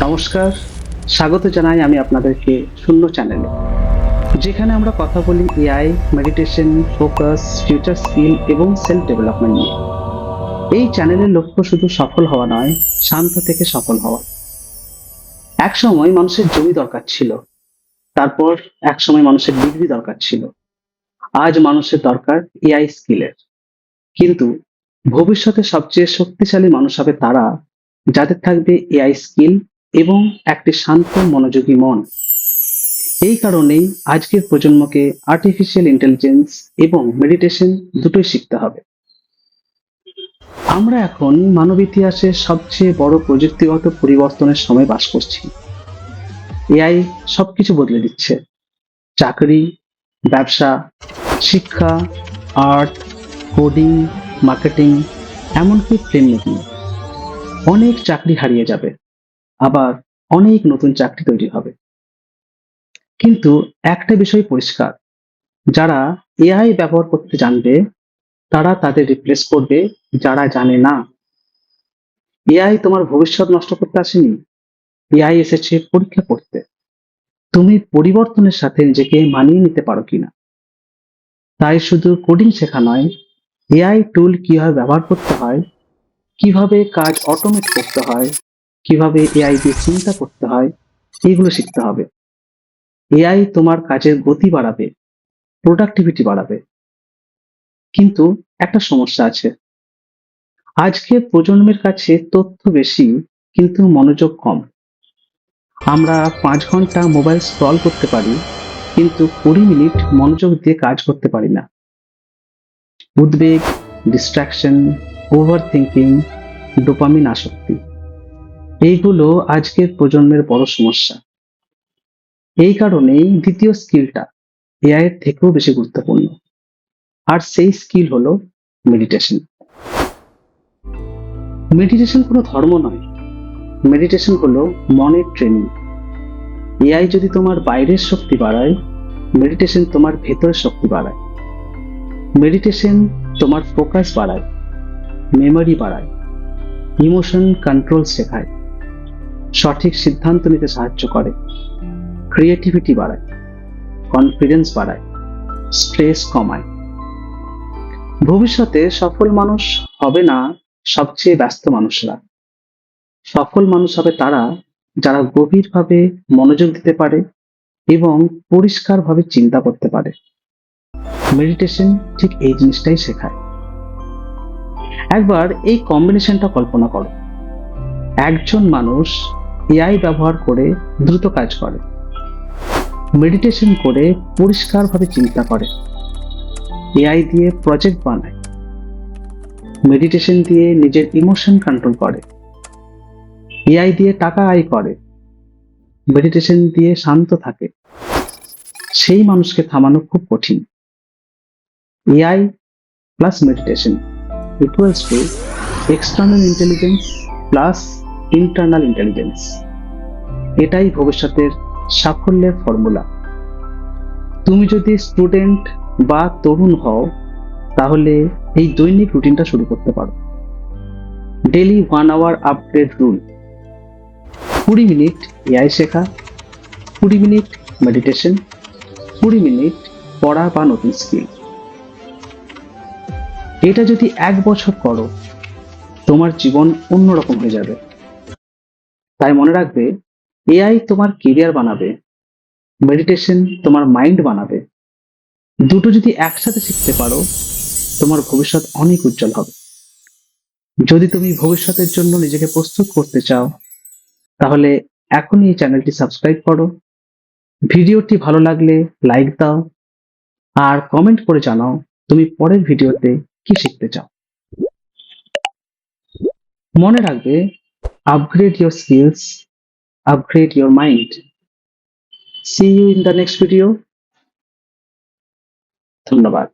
নমস্কার, স্বাগত জানাই আমি আপনাদেরকে শূন্য চ্যানেলে, যেখানে আমরা কথা বলি AI, meditation, focus, future skill এবং সেলফ ডেভেলপমেন্ট নিয়ে। এই চ্যানেলের লক্ষ্য শুধু সফল হওয়া নয়, শান্ত থেকে সফল হওয়া। এক সময় মানুষের জমি দরকার ছিল, তারপর এক সময় মানুষের ডিগ্রি দরকার ছিল, আজ মানুষের দরকার এআই স্কিলের। কিন্তু ভবিষ্যতে সবচেয়ে শক্তিশালী মানুষ হবে তারা, যাদের থাকবে এআই স্কিল এবং একটি শান্ত মনোযোগী মন। এই কারণেই আজকের প্রজন্মকে আর্টিফিশিয়াল ইন্টেলিজেন্স এবং মেডিটেশন দুটোই শিখতে হবে। আমরা এখন মানব ইতিহাসের সবচেয়ে বড় প্রযুক্তিগত পরিবর্তনের সময় বাস করছি। এআই সবকিছু বদলে দিচ্ছে: চাকরি, ব্যবসা, শিক্ষা, আর্ট, কোডিং, মার্কেটিং, এমনকি ফিল্ম মেকিং। অনেক চাকরি হারিয়ে যাবে, আবার অনেক নতুন চাকরি তৈরি হবে। কিন্তু একটা বিষয় পরিষ্কার, যারা এআই ব্যবহার করতে জানবে তারা তাদের রিপ্লেস করবে যারা জানে না। এআই তোমার ভবিষ্যৎ নষ্ট করতে আসেনি, এআই এসেছে পরীক্ষা করতে তুমি পরিবর্তনের সাথে নিজেকে মানিয়ে নিতে পারো কিনা। তাই শুধু কোডিং শেখা নয়, এআই টুল কিভাবে ব্যবহার করতে হয়, কিভাবে কাজ অটোমেট করতে হয়, কিভাবে এআই দিয়ে চিন্তা করতে হয়, এগুলো শিখতে হবে। এআই তোমার কাজের গতি বাড়াবে, প্রোডাক্টিভিটি বাড়াবে। কিন্তু একটা সমস্যা আছে, আজকের প্রজন্মের কাছে তথ্য বেশি কিন্তু মনোযোগ কম। আমরা 5 ঘন্টা মোবাইল স্ক্রল করতে পারি, কিন্তু 20 মিনিট মনোযোগ দিয়ে কাজ করতে পারি না। উদ্বেগ, ডিস্ট্রাকশন, ওভার থিঙ্কিং, ডোপামিন আসক্তি, এইগুলো আজকের প্রজন্মের বড় সমস্যা। এই কারণেই দ্বিতীয় স্কিলটা এআই এর থেকেও বেশি গুরুত্বপূর্ণ, আর সেই স্কিল হলো মেডিটেশন। মেডিটেশন কোনো ধর্ম নয়, মেডিটেশন হলো মনের ট্রেনিং। এআই যদি তোমার বাইরের শক্তি বাড়ায়, মেডিটেশন তোমার ভেতরের শক্তি বাড়ায়। মেডিটেশন তোমার ফোকাস বাড়ায়, মেমোরি বাড়ায়, ইমোশন কন্ট্রোল শেখায়, সঠিক সিদ্ধান্ত নিতে সাহায্য করে, ক্রিয়েটিভিটি বাড়ায়, কনফিডেন্স বাড়ায়, স্ট্রেস কমায়। ভবিষ্যতে সফল মানুষ হবে না সবচেয়ে ব্যস্ত মানুষরা, সফল মানুষ হবে তারা যারা গভীরভাবে মনোযোগ দিতে পারে এবং পরিষ্কারভাবে চিন্তা করতে পারে। মেডিটেশন ঠিক এই জিনিসটাই শেখায়। একবার এই কম্বিনেশনটা কল্পনা করো, একজন মানুষ এআই ব্যবহার করে দ্রুত কাজ করে, মেডিটেশন করে পরিষ্কারভাবে চিন্তা করে, এআই দিয়ে প্রজেক্ট বানায়, মেডিটেশন দিয়ে নিজের ইমোশন কন্ট্রোল করে, এআই দিয়ে টাকা আয় করে, মেডিটেশন দিয়ে শান্ত থাকে। সেই মানুষকে থামানো খুব কঠিন। AI plus meditation equals to external intelligence plus internal intelligence. এটাই ভবিষ্যতের সাফল্যের ফর্মুলা। তুমি যদি স্টুডেন্ট বা তরুণ হও, তাহলে এই দৈনিক রুটিনটা শুরু করতে পারো। Daily 1 hour upgrade rule: 20 minute AI শেখা, 20 মিনিট মেডিটেশন, 20 মিনিট পড়া বা নতুন স্কিল। এটা যদি 1 বছর করো, তোমার জীবন অন্যরকম হয়ে যাবে। তাই মনে রাখবে, এআই তোমার কেরিয়ার বানাবে, মেডিটেশন তোমার মাইন্ড বানাবে। দুটো যদি একসাথে শিখতে পারো, তোমার ভবিষ্যৎ অনেক উজ্জ্বল হবে। যদি তুমি ভবিষ্যতের জন্য নিজেকে প্রস্তুত করতে চাও, তাহলে এখনই এই চ্যানেলটি সাবস্ক্রাইব করো। ভিডিওটি ভালো লাগলে লাইক দাও, আর কমেন্ট করে জানাও তুমি পরের ভিডিওতে কি শিখতে চাও। মনে রাখবে, upgrade your skills, upgrade your mind. See you in the next video. ধন্যবাদ।